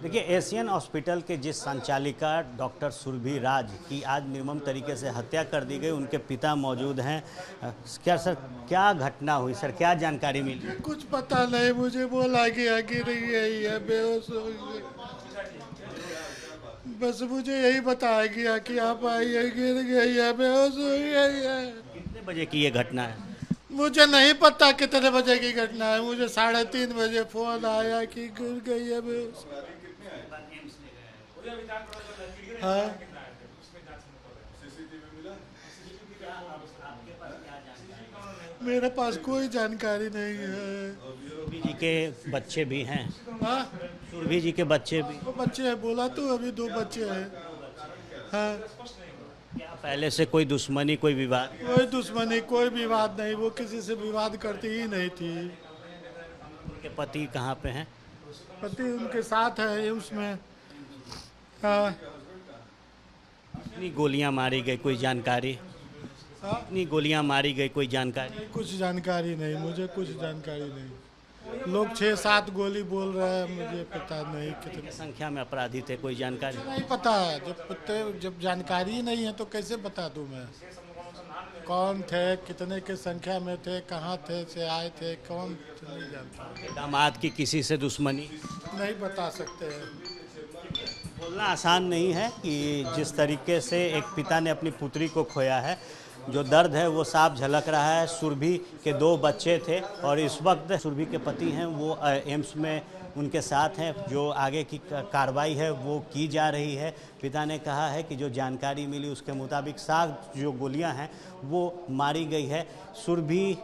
देखिए, Asian hospital के जिस संचालिका डॉक्टर सुरभि राज की आज निर्मम तरीके से हत्या कर दी गई, उनके पिता मौजूद हैं। क्या सर, क्या घटना हुई सर, क्या जानकारी मिली? कुछ पता नहीं, मुझे बोला गया गिर गई है, बेहोश हो गई। बस मुझे यही बताया गया कि आप आइए, गिर गई है, बेहोश हो गई है। कितने बजे की ये घटना है? मुझे नहीं पता कितने बजे की घटना है। मुझे 3:30 बजे फोन आया कि गिर गई है, बेहोश। हाँ, मेरे पास कोई जानकारी नहीं है। सुरभि जी के बच्चे भी हैं? हाँ, सुरभि जी के बच्चे भी? 2 बच्चे हैं, बोला तो अभी 2 बच्चे हैं। हाँ, क्या पहले से कोई दुश्मनी, कोई विवाद? कोई दुश्मनी, कोई विवाद नहीं, वो किसी से विवाद करती ही नहीं थी। उनके पति कहाँ पे हैं? पति उनके साथ है उसमें। हाँ, कितनी गोलियां मारी गई, कोई जानकारी? हाँ, कितनी गोलियां मारी गई, कोई जानकारी? कुछ जानकारी नहीं, मुझे कुछ जानकारी नहीं। लोग 6-7 गोली बोल रहे हैं, मुझे पता नहीं कितने। कितनी संख्या में अपराधी थे, कोई जानकारी? नहीं पता है, जब जानकारी ही नहीं है तो कैसे बता दूं मैं कौन थे, कितने के संख्या में थे, कहाँ थे, से आए थे, कौन, नहीं जानता। दामाद की किसी से दुश्मनी? नहीं बता सकते हैं। बोलना आसान नहीं है कि जिस तरीके से एक पिता ने अपनी पुत्री को खोया है, जो दर्द है वो साफ झलक रहा है। सुरभि के 2 बच्चे थे और इस वक्त सुरभि के पति हैं वो एम्स में उनके साथ हैं। जो आगे की कार्रवाई है वो की जा रही है। पिता ने कहा है कि जो जानकारी मिली उसके मुताबिक 7 जो गोलियां हैं वो मारी गई है। सुरभि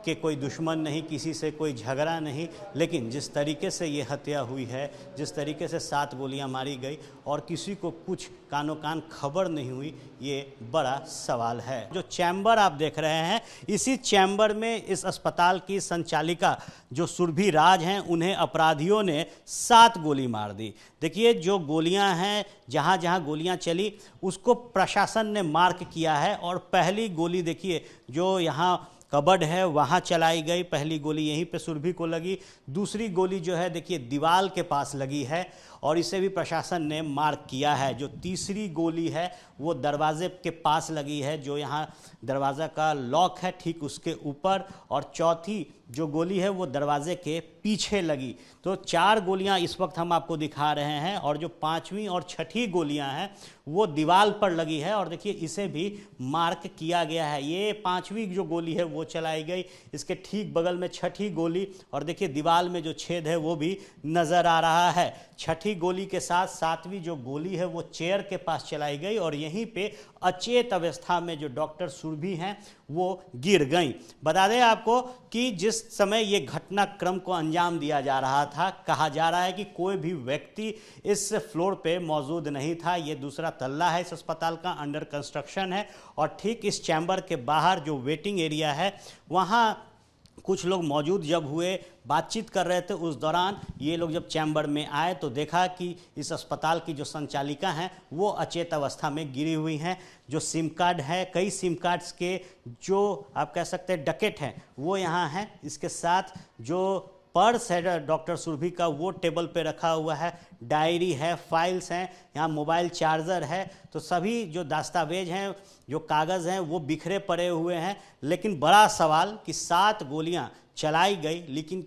के कोई दुश्मन नहीं, किसी से कोई झगड़ा नहीं, लेकिन जिस तरीके से ये हत्या हुई है, जिस तरीके से 7 गोलियां मारी गई और किसी को कुछ कानो कान खबर नहीं हुई, ये बड़ा सवाल है। जो चैम्बर आप देख रहे हैं, इसी चैम्बर में इस अस्पताल की संचालिका जो सुरभि राज हैं, उन्हें अपराधियों ने 7 गोली मार दी। देखिए, जो गोलियां हैं, जहां जहां गोलियां चली उसको प्रशासन ने मार्क किया है और पहली गोली देखिए जो यहाँ कबर्ड है वहाँ चलाई गई, पहली गोली यहीं पे सुरभि को लगी। दूसरी गोली जो है देखिए दीवार के पास लगी है और इसे भी प्रशासन ने मार्क किया है। जो तीसरी गोली है वो दरवाजे के पास लगी है, जो यहाँ दरवाज़ा का लॉक है ठीक उसके ऊपर, और चौथी जो गोली है वो दरवाजे के पीछे लगी। तो 4 गोलियां इस वक्त हम आपको दिखा रहे हैं और जो 5वीं और 6ठी गोलियां हैं वो दीवार पर लगी है और देखिए इसे भी मार्क किया गया है। ये 5वीं जो गोली है वो चलाई गई, इसके ठीक बगल में 6ठी गोली, और देखिए दीवार में जो छेद है वो भी नज़र आ रहा है। 6ठी गोली के साथ 7वीं जो गोली है वो चेयर के पास चलाई गई और यहीं पे अचेत अवस्था में जो डॉक्टर सुरभि हैं वो गिर गई। बता दें आपको कि जिस समय ये घटनाक्रम को अंजाम दिया जा रहा था, कहा जा रहा है कि कोई भी व्यक्ति इस फ्लोर पे मौजूद नहीं था। ये दूसरा तल्ला है इस अस्पताल का, अंडर कंस्ट्रक्शन है, और ठीक इस चैम्बर के बाहर जो वेटिंग एरिया है वहाँ कुछ लोग मौजूद जब हुए, बातचीत कर रहे थे, उस दौरान ये लोग जब चैम्बर में आए तो देखा कि इस अस्पताल की जो संचालिका हैं वो अचेत अवस्था में गिरी हुई हैं। जो सिम कार्ड है, कई सिम कार्ड्स के जो आप कह सकते हैं डकेट हैं वो यहाँ हैं। इसके साथ जो पर्स है डॉक्टर सुरभि का वो टेबल पे रखा हुआ है, डायरी है, फाइल्स हैं, यहाँ मोबाइल चार्जर है। तो सभी जो दस्तावेज हैं, जो कागज़ हैं वो बिखरे पड़े हुए हैं। लेकिन बड़ा सवाल कि 7 गोलियां चलाई गई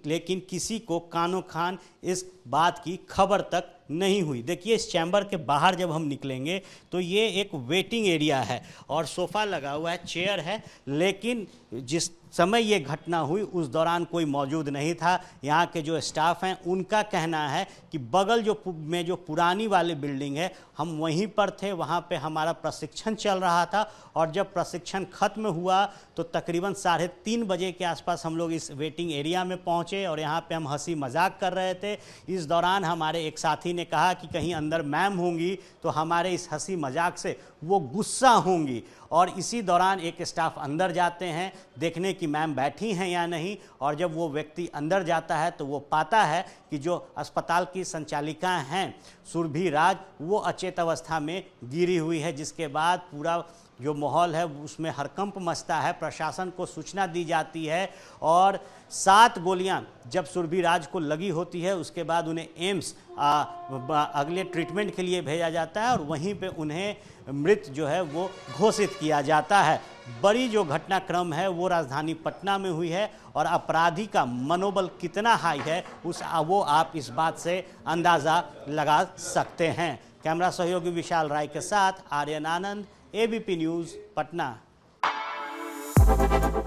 लेकिन किसी को कानो खान इस बात की खबर तक नहीं हुई। देखिए, इस चैम्बर के बाहर जब हम निकलेंगे तो ये एक वेटिंग एरिया है और सोफ़ा लगा हुआ है, चेयर है, लेकिन जिस समय ये घटना हुई उस दौरान कोई मौजूद नहीं था। यहाँ के जो स्टाफ हैं उनका कहना है कि बगल जो पुरानी वाली बिल्डिंग है हम वहीं पर थे, वहाँ पे हमारा प्रशिक्षण चल रहा था और जब प्रशिक्षण खत्म हुआ तो तकरीबन 3:30 बजे के आसपास हम लोग इस वेटिंग एरिया में पहुँचे और यहाँ पे हम हंसी मजाक कर रहे थे। इस दौरान हमारे एक साथी ने कहा कि कहीं अंदर मैम होंगी तो हमारे इस हंसी मजाक से वो गुस्सा होंगी, और इसी दौरान एक स्टाफ अंदर जाते हैं देखने की मैम बैठी हैं या नहीं, और जब वो व्यक्ति अंदर जाता है तो वो पाता है कि जो अस्पताल की संचालिका हैं सुरभि राज वो अचेत अवस्था में गिरी हुई है, जिसके बाद पूरा जो माहौल है उसमें हड़कंप मचता है। प्रशासन को सूचना दी जाती है और 7 गोलियां जब सुरभिराज को लगी होती है उसके बाद उन्हें एम्स अगले ट्रीटमेंट के लिए भेजा जाता है और वहीं पे उन्हें मृत जो है वो घोषित किया जाता है। बड़ी जो घटनाक्रम है वो राजधानी पटना में हुई है और अपराधी का मनोबल कितना हाई है वो आप इस बात से अंदाज़ा लगा सकते हैं। कैमरा सहयोगी विशाल राय के साथ आर्यन आनंद, ABP news, Patna.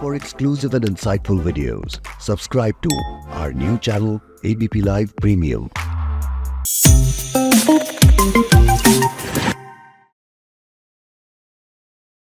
For exclusive and insightful videos, subscribe to our new channel ABP Live Premium.